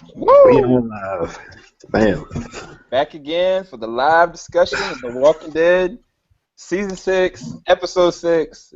We Woo! are live. Bam. Back again for the live discussion of The Walking Dead, Season 6, Episode 6.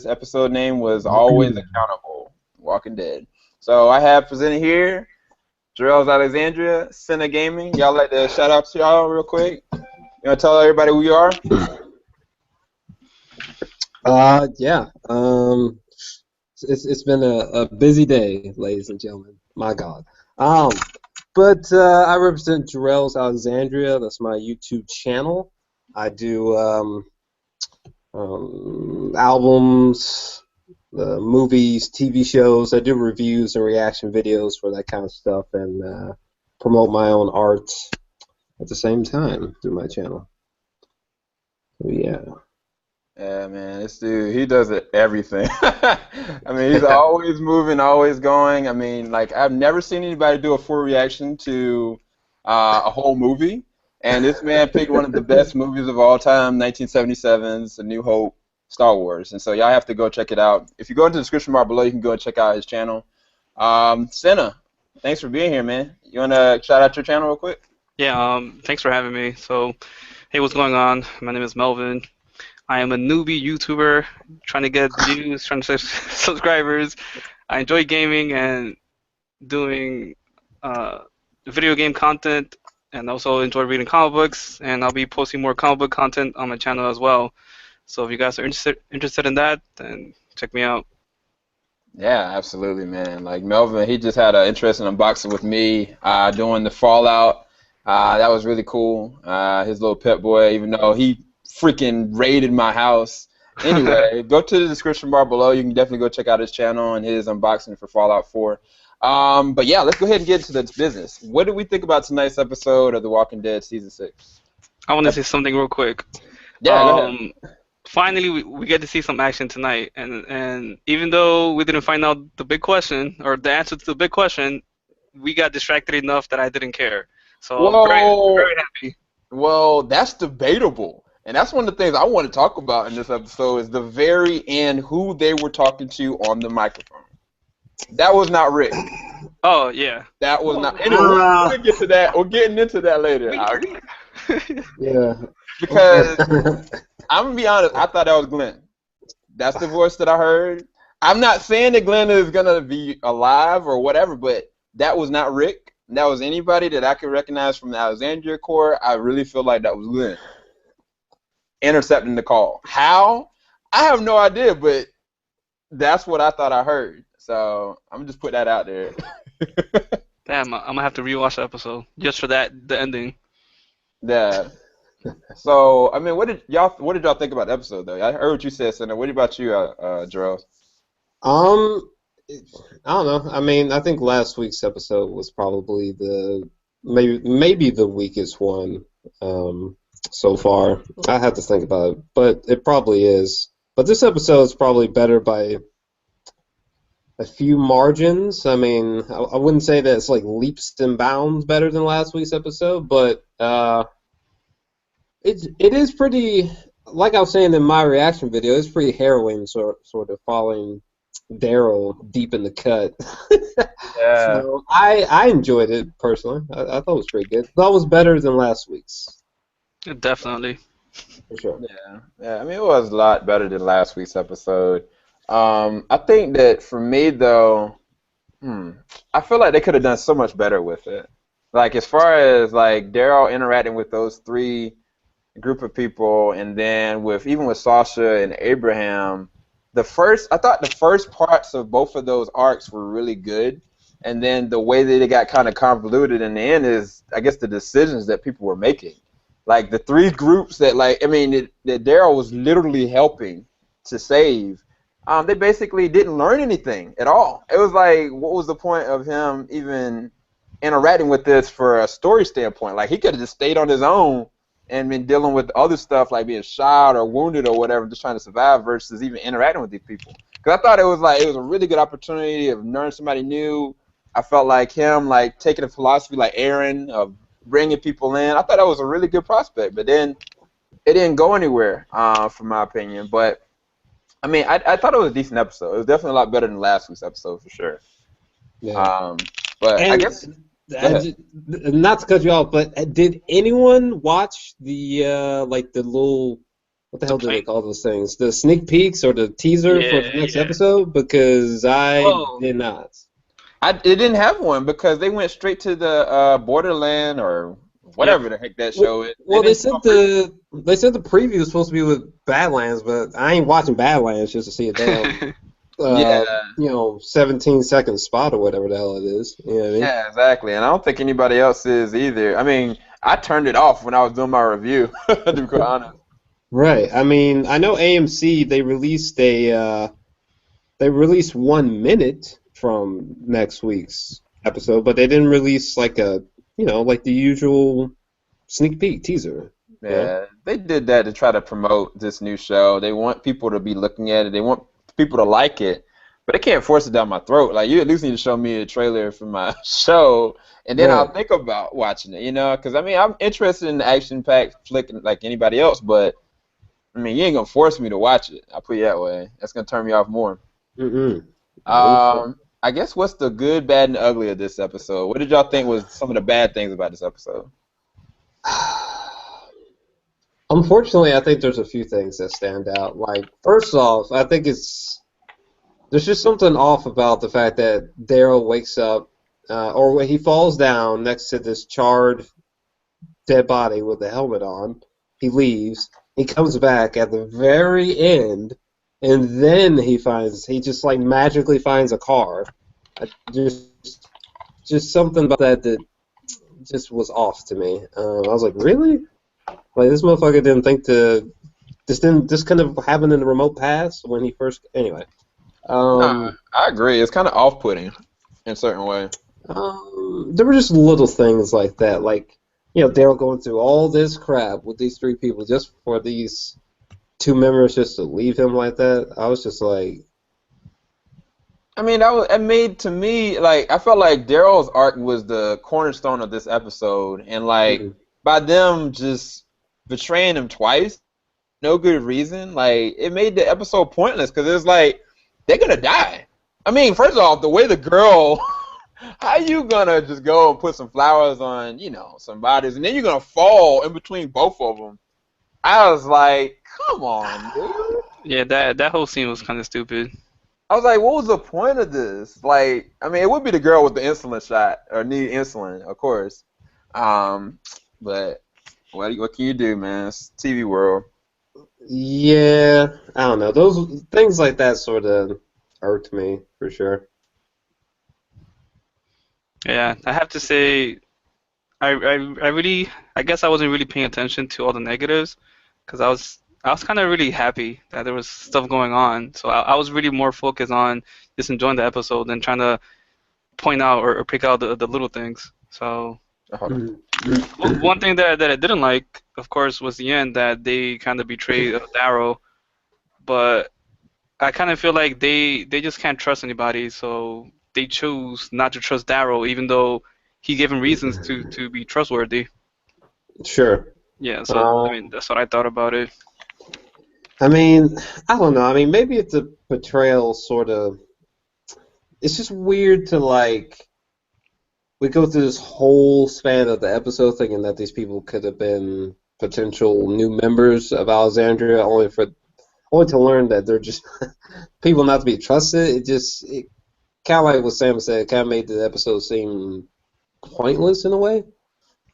Episode name was Always Accountable, Walking Dead. So I have presented here, Jor-Els, Alexandria, CinnaGaming. Y'all like to shout out to y'all real quick? You want to tell everybody who you are? Yeah. It's been a busy day, ladies and gentlemen. My God. Um, but I represent Jor-Els Alexandria. That's my YouTube channel. I do albums, movies, TV shows. I do reviews and reaction videos for that kind of stuff, and promote my own art at the same time through my channel. So, yeah. Yeah, man, this dude, he does it everything. I mean, he's always moving, always going. I mean, like, I've never seen anybody do a full reaction to a whole movie. And this man picked one of the best movies of all time, 1977's A New Hope, Star Wars. And so y'all have to go check it out. If you go into the description bar below, you can go and check out his channel. Cinna, thanks for being here, man. You want to shout out your channel real quick? Yeah, thanks for having me. So, hey, what's going on? My name is Melvin. I am a newbie YouTuber trying to get views, trying to subscribers. I enjoy gaming and doing video game content, and also enjoy reading comic books. And I'll be posting more comic book content on my channel as well. So if you guys are interested in that, then check me out. Yeah, absolutely, man. Like Melvin, he just had an interesting unboxing with me doing the Fallout. That was really cool. His little pet boy, even though he freaking raided my house. Anyway, go to the description bar below. You can definitely go check out his channel and his unboxing for Fallout 4. But yeah, let's go ahead and get into the business. What did we think about tonight's episode of The Walking Dead Season 6? I want to say something real quick. Yeah, go ahead. Finally, we get to see some action tonight, and even though we didn't find out the big question or the answer to the big question, we got distracted enough that I didn't care. So I'm very happy. Well, that's debatable. And that's one of the things I want to talk about in this episode is the very end, who they were talking to on the microphone. That was not Rick. Oh, yeah. That was not. Anyway, we'll get to that. We're getting into that later. Yeah. Because I'm going to be honest, I thought that was Glenn. That's the voice that I heard. I'm not saying that Glenn is going to be alive or whatever, but that was not Rick. That was anybody that I could recognize from the Alexandria Corps. I really feel like that was Glenn intercepting the call. How? I have no idea, but that's what I thought I heard. So I'm just put that out there. Damn, I'm gonna have to rewatch the episode just for that, the ending. Yeah. So I mean, what did y'all think about the episode though? I heard what you said, Senna. What about you, Jor-Els? I don't know. I mean, I think last week's episode was probably maybe the weakest one so far. I have to think about it, but it probably is. But this episode is probably better by a few margins. I mean, I wouldn't say that it's like leaps and bounds better than last week's episode, but it is pretty. Like I was saying in my reaction video, it's pretty harrowing, sort of following Daryl deep in the cut. Yeah. So I enjoyed it personally. I thought it was pretty good. That was better than last week's. Definitely. For sure. Yeah. I mean, it was a lot better than last week's episode. I think that for me though, I feel like they could have done so much better with it. Like as far as like Daryl interacting with those three group of people, and then even with Sasha and Abraham. I thought the first parts of both of those arcs were really good, and then the way that it got kind of convoluted in the end is, I guess, the decisions that people were making. Like the three groups that, like, I mean, that Daryl was literally helping to save. They basically didn't learn anything at all. It was like, what was the point of him even interacting with this for a story standpoint? Like he could have just stayed on his own and been dealing with other stuff like being shot or wounded or whatever, just trying to survive versus even interacting with these people. Because I thought it was a really good opportunity of learning somebody new. I felt like him like taking a philosophy like Aaron of bringing people in. I thought that was a really good prospect, but then it didn't go anywhere, from my opinion. But I mean, I thought it was a decent episode. It was definitely a lot better than last week's episode for sure. Yeah. But And I guess Go ahead. Not to cut you off, but did anyone watch the like the little what the The hell do they plane? call those things? The sneak peeks or the teaser for the Yeah, next yeah. episode? Because I Well, did not. It didn't have one because they went straight to the Borderland or yep. whatever the heck that show Well, is. They well, didn't show a preview. they said the preview was supposed to be with Badlands, but I ain't watching Badlands just to see a damn Yeah, 17-second spot or whatever the hell it is. You know what I mean? yeah, exactly. And I don't think anybody else is either. I mean, I turned it off when I was doing my review, to be quite honest. Right. I mean, I know AMC they released 1 minute from next week's episode, but they didn't release like like the usual sneak peek teaser. Yeah. Yeah, they did that to try to promote this new show. They want people to be looking at it. They want people to like it, but they can't force it down my throat. Like, you at least need to show me a trailer for my show, and then I'll Right. think about watching it. Because I mean, I'm interested in the action-packed flick like anybody else, but I mean, you ain't gonna force me to watch it. I'll put it that way. That's gonna turn me off more. Mm-mm. No, sir. I guess what's the good, bad, and ugly of this episode? What did y'all think was some of the bad things about this episode? Unfortunately, I think there's a few things that stand out. Like, first off, I think there's just something off about the fact that Daryl wakes up, or when he falls down next to this charred dead body with the helmet on. He leaves. He comes back at the very end, and then he just like magically finds a car. I just something about that just was off to me. I was like, really? Like, this motherfucker didn't think to this kind of happened in the remote past when he first anyway. Nah, I agree. It's kind of off-putting in a certain way. There were just little things like that, like Daryl going through all this crap with these three people just for these two members just to leave him like that. I was just like, I mean, it made to me like I felt like Daryl's arc was the cornerstone of this episode, and like mm, by them just betraying him twice, no good reason, like it made the episode pointless because it's like they're gonna die. I mean, first off, the way the girl, how you gonna just go and put some flowers on, some bodies, and then you're gonna fall in between both of them? I was like, come on, dude. Yeah, that whole scene was kind of stupid. I was like, what was the point of this? Like, I mean, it would be the girl with the insulin shot or need insulin, of course. But what can you do, man? It's TV world. yeah, I don't know. Those things like that sort of irked me for sure. Yeah, I have to say, I really, I guess I wasn't really paying attention to all the negatives, because I was kind of really happy that there was stuff going on. So I was really more focused on just enjoying the episode than trying to point out or pick out the little things. So Hold on. one thing that I didn't like, of course, was the end that they kind of betrayed Daryl, but I kind of feel like they just can't trust anybody, so they chose not to trust Daryl, even though he gave him reasons to be trustworthy. Sure. Yeah, so I mean Um, that's what I thought about it. I mean, I don't know. I mean, maybe it's a portrayal sort of. It's just weird to like. We go through this whole span of the episode thinking that these people could have been potential new members of Alexandria, only to learn that they're just people not to be trusted. It kind of like what Sam said. It kind of made the episode seem pointless in a way.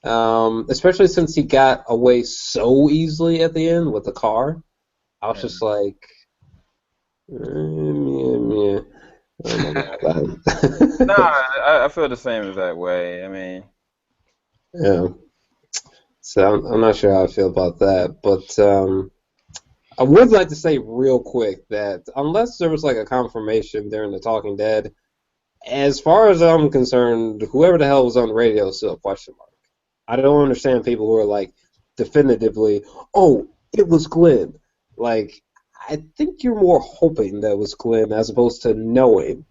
Especially since he got away so easily at the end with the car. I was just like, meh. I don't know about Nah, that. I feel the same exact way. I mean, Yeah. So I'm not sure how I feel about that, but I would like to say real quick that unless there was like a confirmation during the Talking Dead, as far as I'm concerned, whoever the hell was on the radio is still a question mark. I don't understand people who are like definitively, oh, it was Glenn. Like, I think you're more hoping that it was Glenn as opposed to knowing it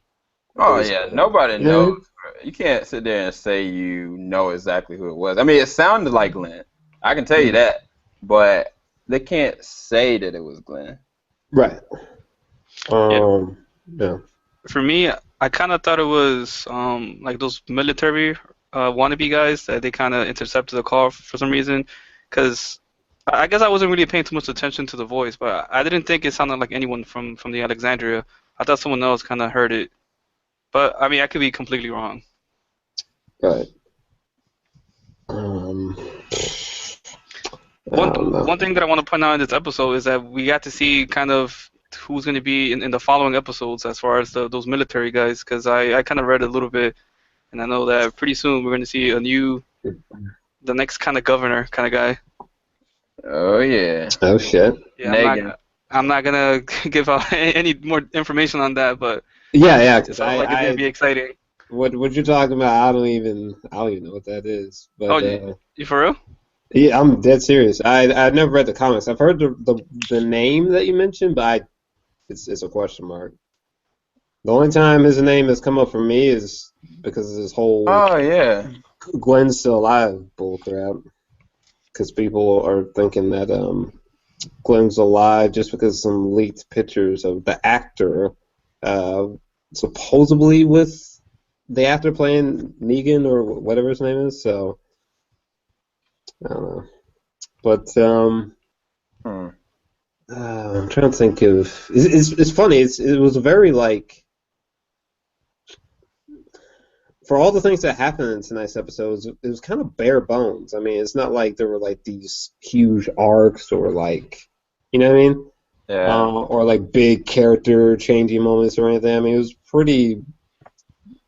oh was yeah, Glenn. nobody You know what I knows. mean? You can't sit there and say you know exactly who it was. I mean, it sounded like Glenn. I can tell you Mm. that, but they can't say that it was Glenn. Right. Yeah, Yeah. for me, I kind of thought it was like those military wannabe guys that they kind of intercepted the call for some reason. Because I guess I wasn't really paying too much attention to the voice, but I didn't think it sounded like anyone from the Alexandria. I thought someone else kind of heard it. But I mean, I could be completely wrong. Right. One thing that I want to point out in this episode is that we got to see kind of who's going to be in the following episodes as far as those military guys, because I kind of read a little bit, and I know that pretty soon we're going to see the next kind of governor kind of guy. Oh yeah. Oh shit. Yeah, I'm not gonna give out any more information on that, but yeah, it sounds like it's gonna be exciting. What you're talking about? I don't even know what that is. But, you for real? Yeah, I'm dead serious. I've never read the comics. I've heard the name that you mentioned, but it's a question mark. The only time his name has come up for me is because of this whole Gwen's still alive bullcrap. Because people are thinking that Glenn's alive just because some leaked pictures of the actor supposedly with the actor playing Negan or whatever his name is. So I don't know. But I'm trying to think of. It's funny. It was very like. For all the things that happened in tonight's episode, it was kind of bare bones. I mean, it's not like there were like these huge arcs or like, you know what I mean? Yeah. Or like big character changing moments or anything. I mean, it was pretty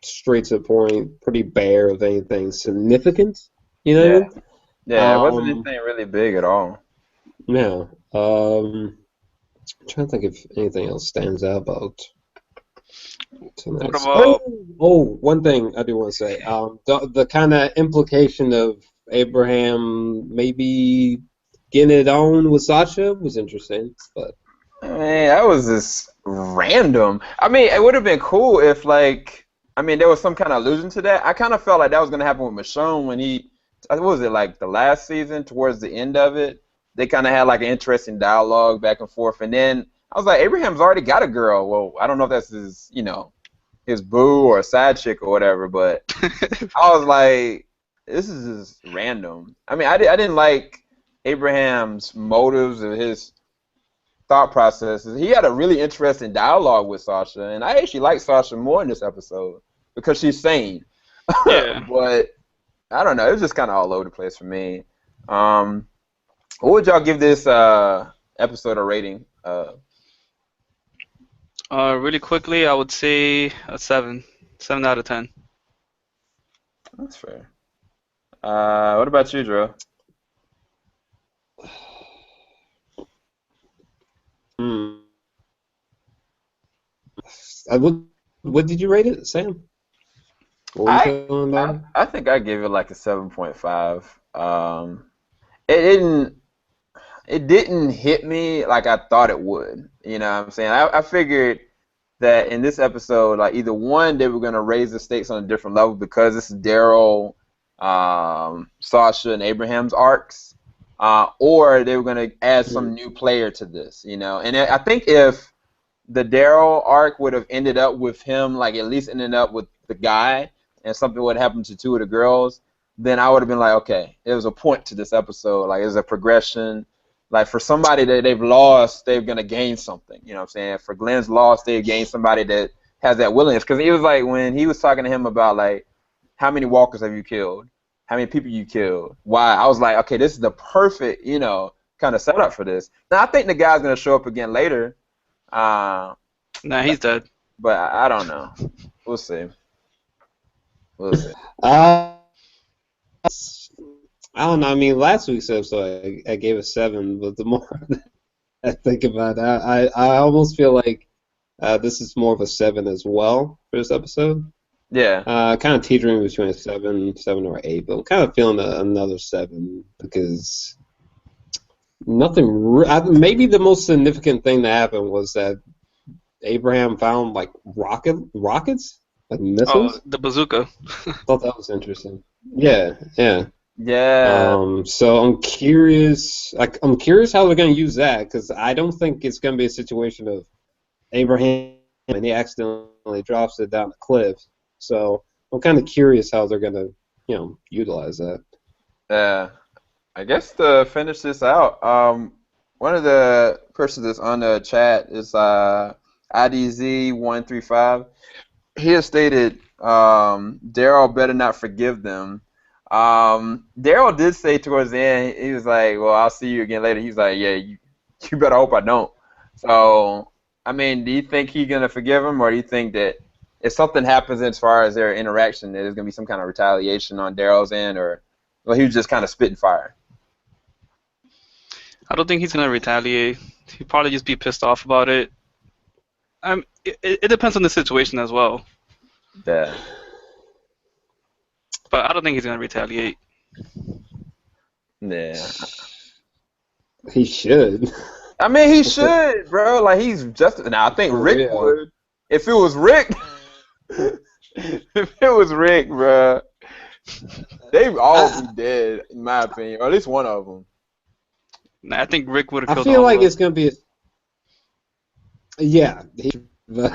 straight to the point, pretty bare of anything significant. You know what I mean? Yeah, it wasn't anything really big at all. No. I'm trying to think if anything else stands out about tonight's. One thing I do want to say. The kind of implication of Abraham maybe getting it on with Sasha was interesting, but man, that was just random. I mean, it would have been cool if there was some kind of allusion to that. I kind of felt like that was gonna happen with Michonne when what was it, like the last season towards the end of it? They kind of had like an interesting dialogue back and forth, and then I was like, Abraham's already got a girl. Well, I don't know if that's his boo or a side chick or whatever, but I was like, this is just random. I mean, I didn't like Abraham's motives or his thought processes. He had a really interesting dialogue with Sasha, and I actually like Sasha more in this episode because she's sane. Yeah. But I don't know. It was just kind of all over the place for me. What would y'all give this episode a rating? Really quickly, I would say a 7. 7 out of 10. That's fair. What about you, Drew? What did you rate it, Sam? What were you feeling about it? I think I gave it like a 7.5. It didn't hit me like I thought it would. You know what I'm saying? I figured that in this episode, like either one, they were going to raise the stakes on a different level because this is Daryl, Sasha, and Abraham's arcs, or they were going to add some new player to this, you know. And I think if the Daryl arc would have ended up with him, like at least ended up with the guy, and something would happen to two of the girls, then I would have been like, okay, there was a point to this episode. Like, there's a progression. Like, for somebody that they've lost, they're going to gain something. You know what I'm saying? For Glenn's loss, they gain somebody that has that willingness. Because he was like, when he was talking to him about, like, how many walkers have you killed? How many people you killed? Why? I was like, okay, this is the perfect, kind of setup for this. Now, I think the guy's going to show up again later. Nah, he's dead. But I don't know. We'll see. I don't know. I mean, last week's episode, I gave a 7, but the more I think about it, I almost feel like this is more of a 7 as well for this episode. Yeah. Kind of teetering between a 7 or 8, but I'm kind of feeling another 7 because nothing. Maybe the most significant thing that happened was that Abraham found like rockets, like missiles. Oh, the bazooka. I thought that was interesting. Yeah. Yeah. So I'm curious. I'm curious how they're going to use that because I don't think it's going to be a situation of Abraham and he accidentally drops it down the cliff. So I'm kind of curious how they're going to utilize that. Yeah. I guess to finish this out, one of the persons that's on the chat is IDZ135. He has stated Daryl better not forgive them. Daryl did say towards the end, he was like, "Well, I'll see you again later." He's like, "Yeah, you better hope I don't." So, I mean, do you think he's gonna forgive him, or do you think that if something happens as far as their interaction, that there's gonna be some kind of retaliation on Daryl's end, or well, he was just kind of spitting fire? I don't think he's gonna retaliate. He'll probably just be pissed off about it. It depends on the situation as well, Yeah. but I don't think he's gonna retaliate. Yeah. He should. I mean, he should, bro. Like, he's just now. I think For Rick real. would. If it was Rick, if it was Rick, bro, they'd all be dead, in my opinion, or at least one of them. Nah, I think Rick would have I killed feel all like of it's gonna be. Yeah. But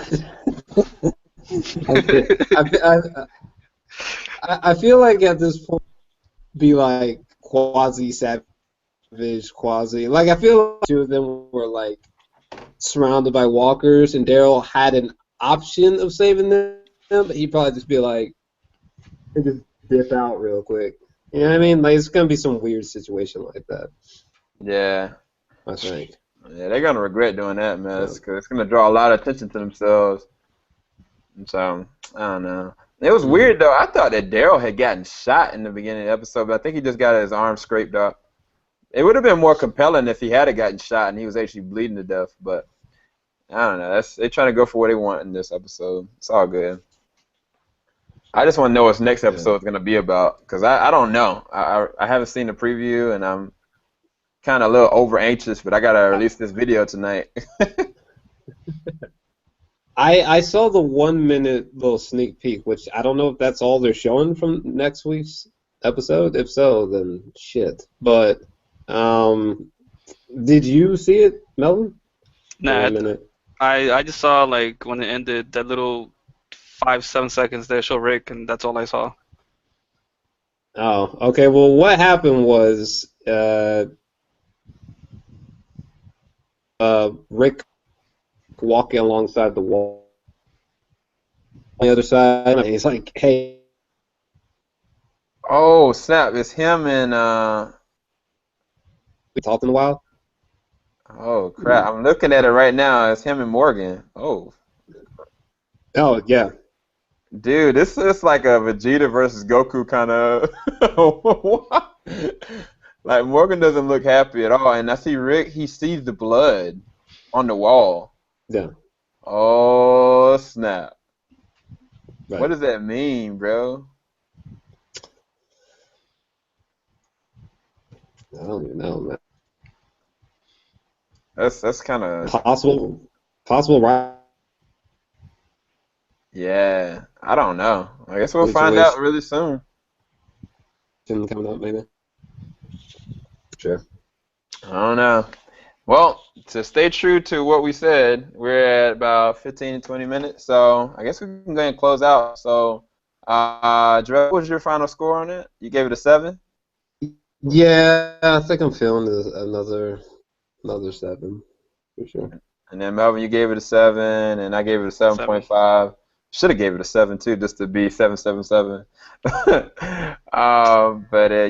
I feel like at this point, be like quasi-savage, quasi. Like I feel like two of them were like surrounded by walkers, and Daryl had an option of saving them, but he'd probably just be like, and just dip out real quick. You know what I mean? Like it's gonna be some weird situation like that. Yeah. I think. Yeah, they're gonna regret doing that, man. It's gonna draw a lot of attention to themselves. And so I don't know. It was weird though. I thought that Daryl had gotten shot in the beginning of the episode, but I think he just got his arm scraped up. It would have been more compelling if he had gotten shot and he was actually bleeding to death. But I don't know. They're trying to go for what they want in this episode. It's all good. I just want to know what next episode is gonna be about because I don't know. I haven't seen the preview and I'm kind of a little over anxious, but I gotta release this video tonight. I saw the 1 minute little sneak peek, which I don't know if that's all they're showing from next week's episode. If so, then shit. But did you see it, Melvin? Nah, 1 minute. I just saw like when it ended that little 5-7 seconds they show Rick, and that's all I saw. Oh, okay. Well, what happened was Rick walking alongside the wall on the other side, and he's like, "Hey." Oh snap! It's him and We talked in a while. oh crap! I'm looking at it right now. It's him and Morgan. Oh, Oh yeah. dude, this is like a Vegeta versus Goku kind of. Like Morgan doesn't look happy at all, and I see Rick. He sees the blood on the wall. Yeah. Oh snap! Right. What does that mean, bro? I don't even know, man. That's kind of Possible right yeah. I don't know. I guess we'll find out really soon. coming up, maybe. Sure. I don't know. Well, to stay true to what we said, we're at about 15 to 20 minutes, so I guess we can go ahead and close out. So, Jor-Els, what was your final score on it? You gave it a 7? Yeah, I think I'm feeling another 7 for sure. And then Melvin, you gave it a 7, and I gave it a 7.5. Should have gave it a 7 too, just to be 777.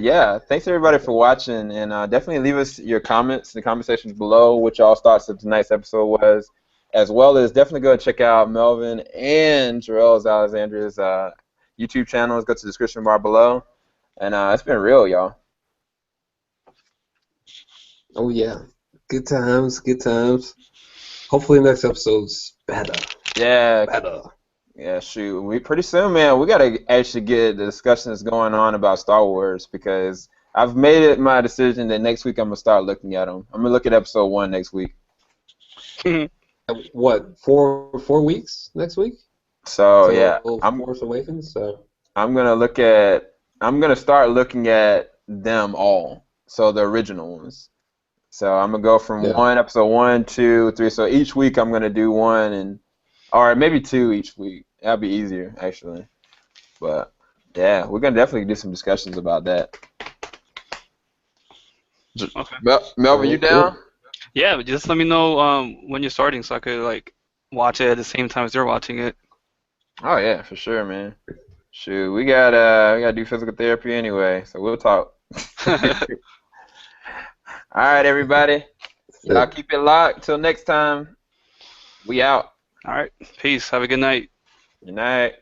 Yeah, thanks everybody for watching, and definitely leave us your comments in the comment sections below what y'all's thoughts of tonight's episode was, as well as definitely go and check out Melvin and Jor-Els Alexandria's YouTube channels. Go to the description bar below, and it's been real, y'all. Oh yeah, good times, good times. Hopefully next episode's better. Yeah. Better. Yeah, shoot. We pretty soon, man. We gotta actually get the discussions going on about Star Wars because I've made it my decision that next week I'm gonna start looking at them. I'm gonna look at episode 1 next week. What, 4 weeks next week? So yeah, Force Awakens. So I'm gonna start looking at them all. So the original ones. So I'm gonna go from episode 1, 2, 3. So each week I'm gonna do 1 or maybe 2 each week. That'd be easier actually. But Yeah, we're gonna definitely do some discussions about that. Okay. Melvin, you down? Yeah, but just let me know when you're starting so I could like watch it at the same time as they're watching it. Oh yeah, for sure, man. Shoot, we gotta do physical therapy anyway, so we'll talk. All right, everybody. Y'all keep it locked. Till next time. We out. All right. Peace. Have a good night. Good night.